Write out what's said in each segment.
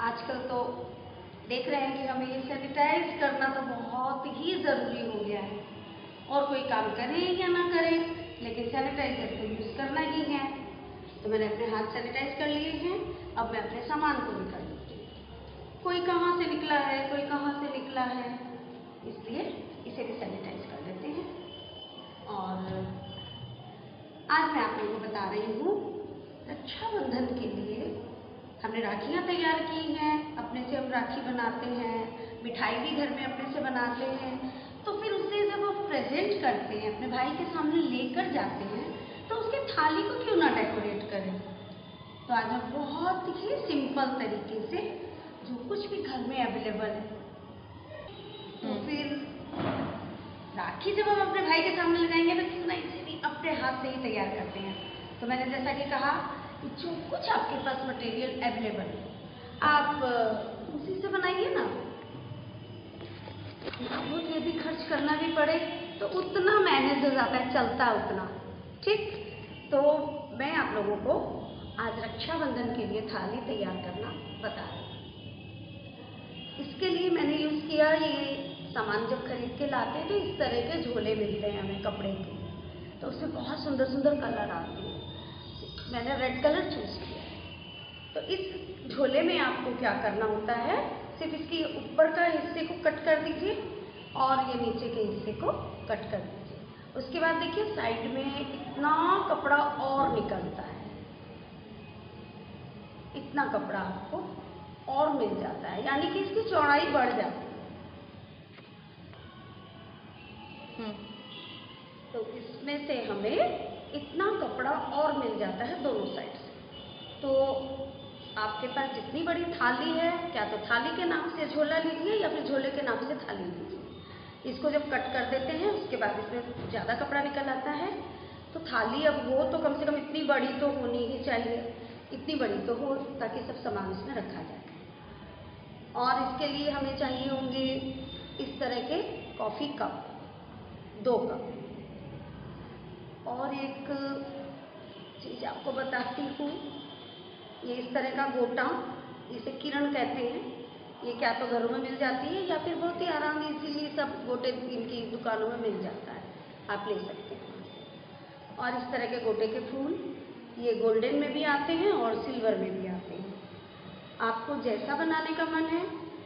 आजकल तो देख रहे हैं कि हमें ये सैनिटाइज करना तो बहुत ही ज़रूरी हो गया है। और कोई काम करें या ना करें, लेकिन सैनिटाइजर तो यूज़ करना ही है। तो मैंने अपने हाथ सैनिटाइज कर लिए हैं। अब मैं अपने सामान को निकाल लेती हूँ। कोई कहाँ से निकला है, कोई कहाँ से निकला है, इसलिए इसे भी सैनिटाइज कर लेते हैं। और आज मैं आप लोगों को बता रही हूँ, रक्षाबंधन के लिए हमने राखियाँ तैयार की हैं। अपने से हम राखी बनाते हैं, मिठाई भी घर में अपने से बनाते हैं। तो फिर उसे जब हम प्रेजेंट करते हैं, अपने भाई के सामने लेकर जाते हैं, तो उसकी थाली को क्यों ना डेकोरेट करें। तो आज मैं बहुत ही सिंपल तरीके से जो कुछ भी घर में अवेलेबल है, तो फिर राखी जब हम अपने भाई के सामने लगाएंगे तो क्यों ना इसे भी अपने हाथ से ही तैयार करते हैं। तो मैंने जैसा कि कहा कि जो कुछ आपके पास मटेरियल अवेलेबल है, आप उसी से बनाइए ना। बहुत यदि खर्च करना भी पड़े तो उतना मैनेज हो जाता है, चलता है उतना। ठीक, तो मैं आप लोगों को आज रक्षाबंधन के लिए थाली तैयार करना बता रही हूँ। इसके लिए मैंने यूज़ किया, ये सामान जब खरीद के लाते हैं तो इस तरह के झोले मिलते हैं हमें कपड़े के, तो उसमें बहुत सुंदर सुंदर कलर आते हैं। मैंने रेड कलर चूज़ किया। तो इस झोले में आपको क्या करना होता है, सिर्फ इसके ऊपर का हिस्से को कट कर दीजिए और ये नीचे के हिस्से को कट कर दीजिए। उसके बाद देखिए साइड में इतना कपड़ा और निकलता है, इतना कपड़ा आपको और मिल जाता है, यानी कि इसकी चौड़ाई बढ़ जाती है। तो इसमें से हमें इतना कपड़ा और मिल जाता है दोनों साइड से। तो आपके पास जितनी बड़ी थाली है, क्या तो थाली के नाप से झोला लीजिए या फिर झोले के नाप से थाली लीजिए। इसको जब कट कर देते हैं उसके बाद इसमें ज़्यादा कपड़ा निकल आता है। तो थाली अब हो तो कम से कम इतनी बड़ी तो होनी ही चाहिए, इतनी बड़ी तो हो ताकि सब सामान इसमें रखा जाए। और इसके लिए हमें चाहिए होंगे इस तरह के कॉफ़ी कप, 2 कप। और एक चीज़ आपको बताती हूँ, ये इस तरह का गोटा, इसे किरण कहते हैं। ये क्या तो घरों में मिल जाती है या फिर बहुत ही आराम इसीलिए सब गोटे इनकी दुकानों में मिल जाता है, आप ले सकते हैं। और इस तरह के गोटे के फूल, ये गोल्डन में भी आते हैं और सिल्वर में भी आते हैं। आपको जैसा बनाने का मन है,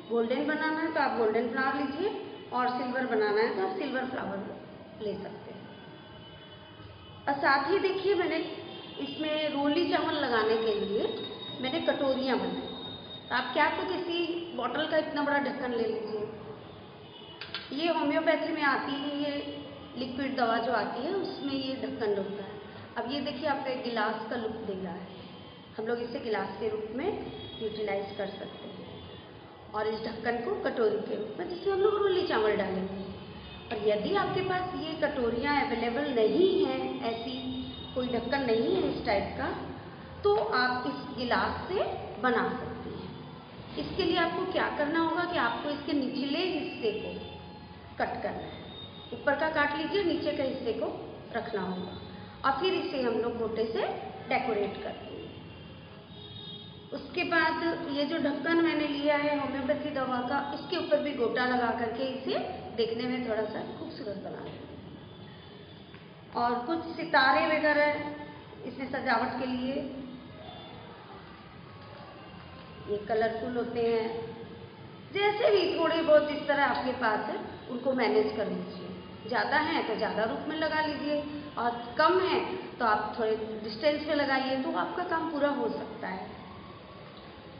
गोल्डन बनाना है तो आप गोल्डन फ्लावर लीजिए और सिल्वर बनाना है तो आप सिल्वर फ्लावर ले सकते हैं। और साथ ही देखिए मैंने इसमें रोली चावल लगाने के लिए मैंने कटोरियाँ बनाई। तो आप क्या तो किसी बॉटल का इतना बड़ा ढक्कन ले लीजिए। ये होम्योपैथी में आती है, ये लिक्विड दवा जो आती है उसमें ये ढक्कन होता है। अब ये देखिए आपका एक गिलास का लुक दे रहा है, हम लोग इसे गिलास के रूप में यूटिलाइज कर सकते हैं। और इस ढक्कन को कटोरी के रूप में, जिसमें हम लोग रोली चावल डालेंगे। और यदि आपके पास ये कटोरियाँ अवेलेबल नहीं हैं, ऐसी कोई ढक्कन नहीं है इस टाइप का, तो आप इस गिलास से बना सकती हैं। इसके लिए आपको क्या करना होगा कि आपको इसके निचले हिस्से को कट करना है। ऊपर का काट लीजिए, नीचे के हिस्से को रखना होगा और फिर इसे हम लोग गोटे से डेकोरेट करते हैं। उसके बाद ये जो ढक्कन मैंने लिया है होम्योपैथी दवा का, इसके ऊपर भी गोटा लगा करके इसे देखने में थोड़ा सा खूबसूरत बना देते हैं। और कुछ सितारे वगैरह इसमें सजावट के लिए ये कलरफुल होते हैं। जैसे भी थोड़े बहुत इस तरह आपके पास है उनको मैनेज कर लीजिए। ज़्यादा है तो ज़्यादा रूप में लगा लीजिए और कम है तो आप थोड़े डिस्टेंस में लगाइए, तो आपका काम पूरा हो सकता है।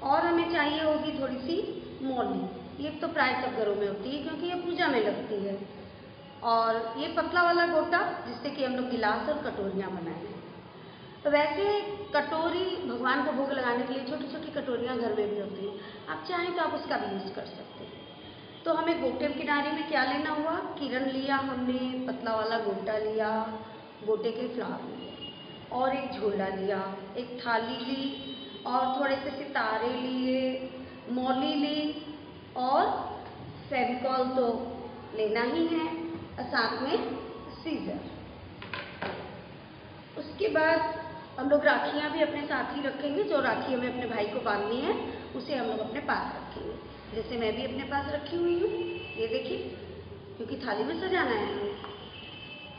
और हमें चाहिए होगी थोड़ी सी मौली। ये तो प्राय सब घरों में होती है क्योंकि ये पूजा में लगती है। और ये पतला वाला गोटा जिससे कि हम लोग गिलास और कटोरियाँ बनाएं। तो वैसे कटोरी भगवान को भोग लगाने के लिए छोटी छोटी कटोरियाँ घर में भी होती हैं, आप चाहें तो आप उसका भी यूज़ कर सकते हैं। तो हमें गोटे किनारे में क्या लेना हुआ, किरण लिया हमने, पतला वाला गोटा लिया, गोटे के फ्लावर लिए और एक झोला लिया, एक थाली ली और थोड़े से सितारे लिए, मौली ली और फेविकॉल तो लेना ही है और साथ में सीजर। उसके बाद हम लोग राखियाँ भी अपने साथ ही रखेंगे। जो राखी हमें अपने भाई को बांधनी है उसे हम लोग अपने पास रखेंगे। जैसे मैं भी अपने पास रखी हुई हूँ, ये देखिए, क्योंकि थाली में सजाना है हमें।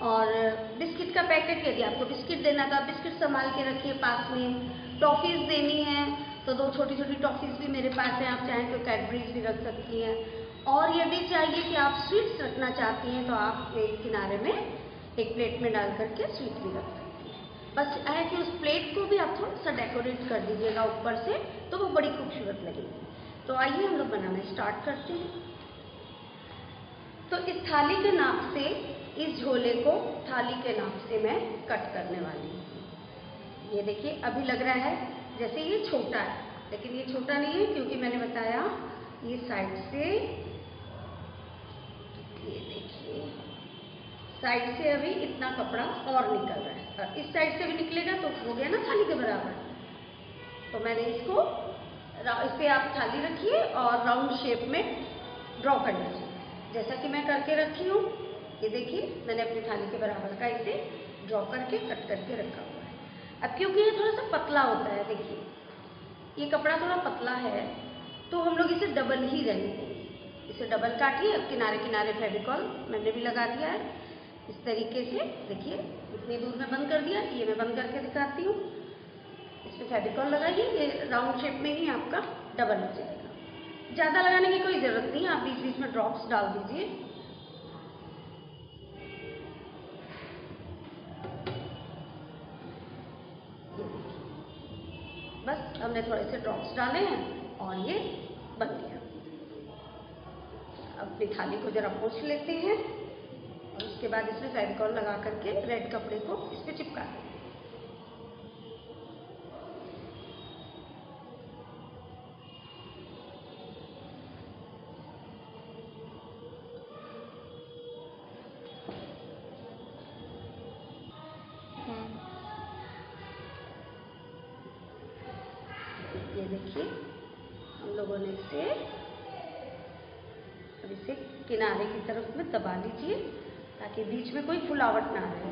और बिस्किट का पैकेट, यदि आपको बिस्किट देना तो आप बिस्किट संभाल के रखिए पास में। टॉफ़ीज़ देनी है तो 2 छोटी छोटी टॉफ़ीज़ भी मेरे पास हैं, आप चाहें तो कैडबरीज भी रख सकती हैं। और यदि चाहिए कि आप स्वीट्स रखना चाहती हैं तो आप एक किनारे में एक प्लेट में डाल करके स्वीट भी रख सकती हैं। बस है कि उस प्लेट को भी आप थोड़ा सा डेकोरेट कर दीजिएगा ऊपर से, तो वो बड़ी खूबसूरत लगेगी। तो आइए हम लोग बनाना स्टार्ट करते हैं। तो इस थाली के नाप से, इस झोले को थाली के नाप से मैं कट करने वाली हूँ। ये देखिए, अभी लग रहा है जैसे ये छोटा है, लेकिन ये छोटा नहीं है, क्योंकि मैंने बताया ये साइड से, ये देखिए साइड से अभी इतना कपड़ा और निकल रहा है, और इस साइड से भी निकलेगा तो हो गया ना थाली के बराबर। तो मैंने इसको, इसे आप थाली रखिए और राउंड शेप में ड्रॉ कर लीजिए, जैसा कि मैं करके रखी हूँ। ये देखिए, मैंने अपनी थाली के बराबर का इसे ड्रॉ करके कट करके रखा हुआ है। अब क्योंकि ये थोड़ा सा पतला होता है, देखिए ये कपड़ा थोड़ा पतला है, तो हम लोग इसे डबल ही रहने देंगे। इसे डबल काटिए। अब किनारे किनारे फेविकॉल मैंने भी लगा दिया है इस तरीके से। देखिए, इतनी दूर में बंद कर दिया, ये मैं बंद करके दिखाती हूँ। इस पर फेविकॉल लगाइए, ये राउंड शेप में ही आपका डबल हो जाएगा। ज़्यादा लगाने की कोई ज़रूरत नहीं है, आप बीच बीच में ड्रॉप्स डाल दीजिए। बस हमने थोड़े से ड्रॉप्स डाले हैं और ये बन गया। अपनी थाली को जरा पोंछ लेते हैं और उसके बाद इसमें फेविकॉल लगा करके रेड कपड़े को इस पर चिपका दें। ये देखिए, हम लोगों ने इसे अब इसे किनारे की तरफ में दबा लीजिए, ताकि बीच में कोई फुलावट ना रहे।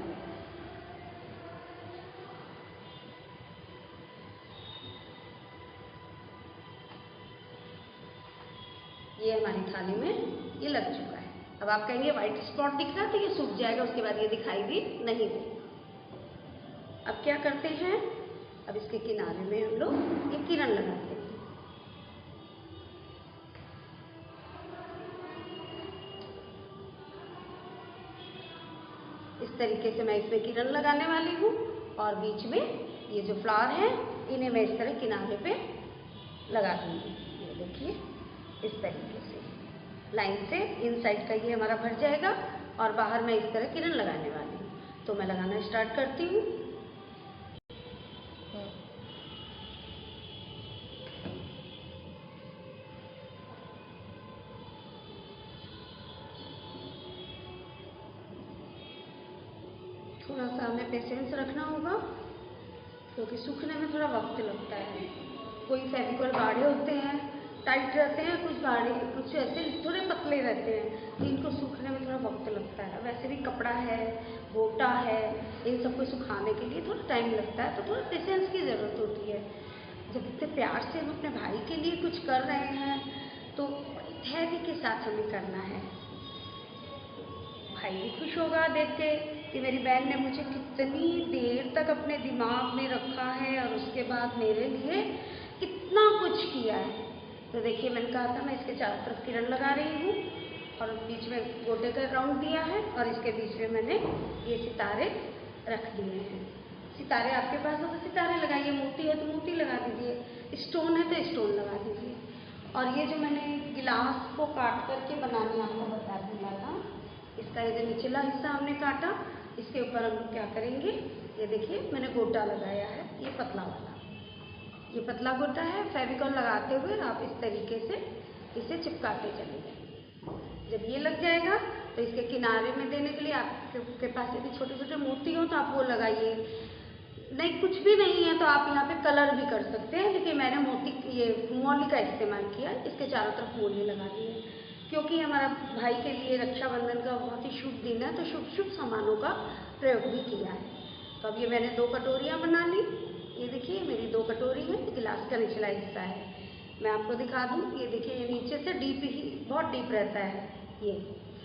ये हमारी थाली में ये लग चुका है। अब आप कहेंगे व्हाइट स्पॉट दिख रहा है, तो ये सूख जाएगा, उसके बाद ये दिखाई भी नहीं देगा। अब क्या करते हैं, अब इसके किनारे में हम लोग ये किरण लगाते हैं। इस तरीके से मैं इसमें किरण लगाने वाली हूँ, और बीच में ये जो फ्लावर हैं इन्हें मैं इस तरह किनारे पे लगा दूँगी। ये देखिए, इस तरीके से लाइन से इन साइड का ये हमारा भर जाएगा, और बाहर मैं इस तरह किरण लगाने वाली हूँ। तो मैं लगाना स्टार्ट करती हूँ। थोड़ा सा हमें पेशेंस रखना होगा, क्योंकि सूखने में थोड़ा वक्त लगता है। कोई फेविकॉल गाढ़े होते हैं, टाइट रहते हैं, कुछ गाढ़े, कुछ ऐसे थोड़े पतले रहते हैं, इनको सूखने में थोड़ा वक्त लगता है। वैसे भी कपड़ा है, गोटा है, इन सबको सुखाने के लिए थोड़ा टाइम लगता है, तो थोड़ा पेशेंस की ज़रूरत होती है। जब इतने प्यार से हम अपने भाई के लिए कुछ कर रहे हैं, तो धैर्य के साथ हमें करना है। भाई भी खुश होगा देख के कि मेरी बहन ने मुझे कितनी देर तक अपने दिमाग में रखा है, और उसके बाद मेरे लिए इतना कुछ किया है। तो देखिए, मैंने कहा था मैं इसके चारों तरफ किरण लगा रही हूँ, और बीच में गोटे का राउंड दिया है, और इसके बीच में मैंने ये सितारे रख दिए हैं। सितारे आपके पास हो तो सितारे लगाइए, मोती है तो मोती लगा दीजिए, स्टोन है तो स्टोन लगा दीजिए। और ये जो मैंने गिलास को काट करके बनाने आपको बता दिया था, इसका ये जो निचला हिस्सा हमने काटा, इसके ऊपर हम लोग क्या करेंगे, ये देखिए मैंने गोटा लगाया है, ये पतला वाला, ये पतला गोटा है। फेविकॉल लगाते हुए आप इस तरीके से इसे चिपकाते चले जाएंगे। जब ये लग जाएगा तो इसके किनारे में देने के लिए आपके पास यदि छोटे छोटे मोती हो तो आप वो लगाइए। नहीं, कुछ भी नहीं है तो आप यहाँ पे कलर भी कर सकते हैं, लेकिन मैंने ये मौली का इस्तेमाल किया, इसके चारों तरफ मौली लगा दी है, क्योंकि हमारा भाई के लिए रक्षाबंधन का बहुत ही शुभ दिन है, तो शुभ शुभ सामानों का प्रयोग भी किया है। तो अब ये मैंने 2 कटोरियाँ बना ली। ये देखिए मेरी 2 कटोरी है, गिलास का निचला हिस्सा है। मैं आपको दिखा दूँ, ये देखिए ये नीचे से डीप ही बहुत डीप रहता है। ये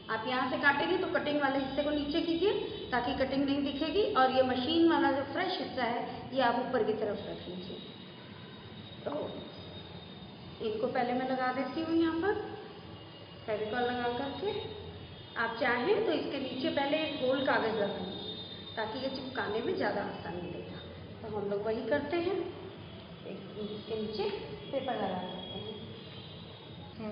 आप यहाँ से काटेंगे तो कटिंग वाले हिस्से को नीचे कीजिए ताकि कटिंग नहीं दिखेगी, और ये मशीन वाला जो फ्रेश हिस्सा है ये आप ऊपर की तरफ रख लीजिए। तो इनको पहले मैं लगा देती हूँ यहाँ पर फेविकॉल लगा करके। आप चाहें तो इसके नीचे पहले एक गोल कागज़ लगाएं ताकि ये चिपकाने में ज़्यादा आसानी मिलेगा। तो हम लोग वही करते हैं, इसके नीचे पेपर लगा देते हैं।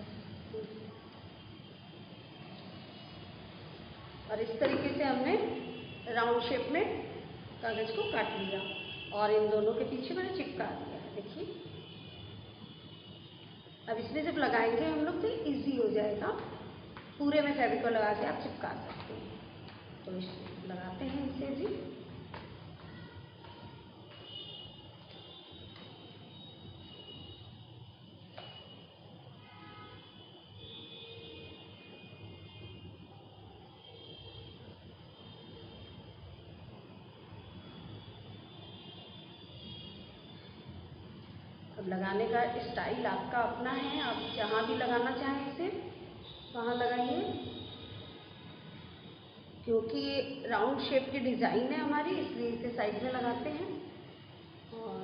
और इस तरीके से हमने राउंड शेप में कागज़ को काट लिया और इन दोनों के पीछे मैंने चिपका दिया है। देखिए अब इसमें जब लगाएंगे हम लोग तो इजी हो जाएगा, पूरे में फेविकॉल लगा के आप चिपका सकते हैं। तो इस लगाते हैं इसे भी। अब लगाने का स्टाइल आपका अपना है, आप जहाँ भी लगाना चाहें इसे वहाँ लगाइए। क्योंकि ये राउंड शेप की डिज़ाइन है हमारी, इसलिए इसे साइड में लगाते हैं। और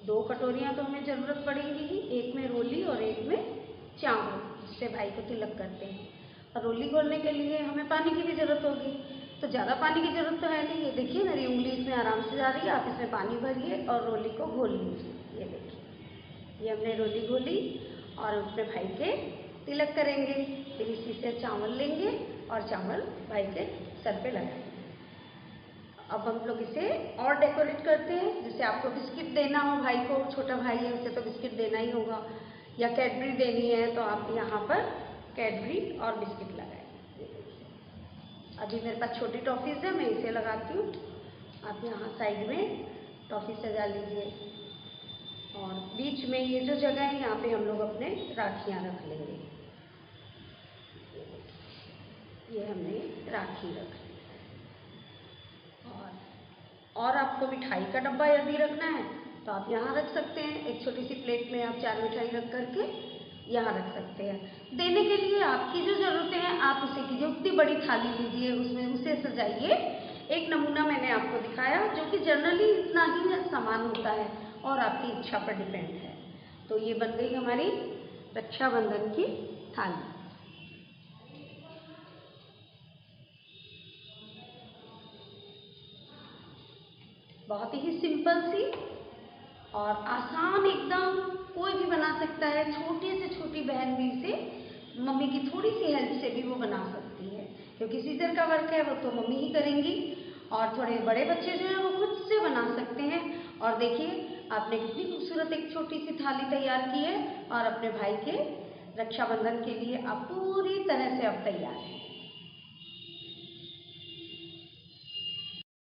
2 कटोरियाँ तो हमें ज़रूरत पड़ेगी ही, एक में रोली और एक में चावल, जिससे भाई को तिलक करते हैं। और रोली घोलने के लिए हमें पानी की भी ज़रूरत होगी, तो ज़्यादा पानी की ज़रूरत तो है नहीं। ये देखिए मेरी उंगली इसमें आराम से जा रही है, आप इसमें पानी भरिए और रोली को घोल लीजिए। ये देखिए ये हमने रोली घोली और अपने भाई के तिलक करेंगे। फिर इसी से चावल लेंगे और चावल भाई के सर पे लगाएंगे। अब हम लोग इसे और डेकोरेट करते हैं। जैसे आपको बिस्किट देना हो भाई को, छोटा भाई है उसे तो बिस्किट देना ही होगा, या कैडबरी देनी है तो आप यहाँ पर कैडबरी और बिस्किट लगाएं। अभी मेरे पास छोटी टॉफ़ीज़ है, मैं इसे लगाती हूँ। आप यहाँ साइड में टॉफ़ी सजा लीजिए और बीच में ये जो जगह है यहाँ पे हम लोग अपने राखियाँ रख लेंगे। ये हमने राखी रख ली। और आपको मिठाई का डब्बा यदि रखना है तो आप यहाँ रख सकते हैं। एक छोटी सी प्लेट में आप 4 मिठाई रख करके यहाँ रख सकते हैं। देने के लिए आपकी जो ज़रूरतें हैं आप उसे कीजिए। उतनी बड़ी थाली लीजिए, उसमें उसे सजाइए। एक नमूना मैंने आपको दिखाया जो कि जनरली इतना ही सामान होता है और आपकी इच्छा पर डिपेंड है। तो ये बन गई हमारी रक्षाबंधन की थाली। बहुत ही सिंपल सी और आसान एकदम, कोई भी बना सकता है। छोटी से छोटी बहन भी इसे मम्मी की थोड़ी सी हेल्प से भी वो बना सकती है, क्योंकि सीजर का वर्क है वो तो मम्मी ही करेंगी। और थोड़े बड़े बच्चे जो हैं वो खुद से बना सकते हैं। और देखिए आपने कितनी खूबसूरत एक छोटी सी थाली तैयार की है और अपने भाई के रक्षाबंधन के लिए आप पूरी तरह से अब तैयार हैं।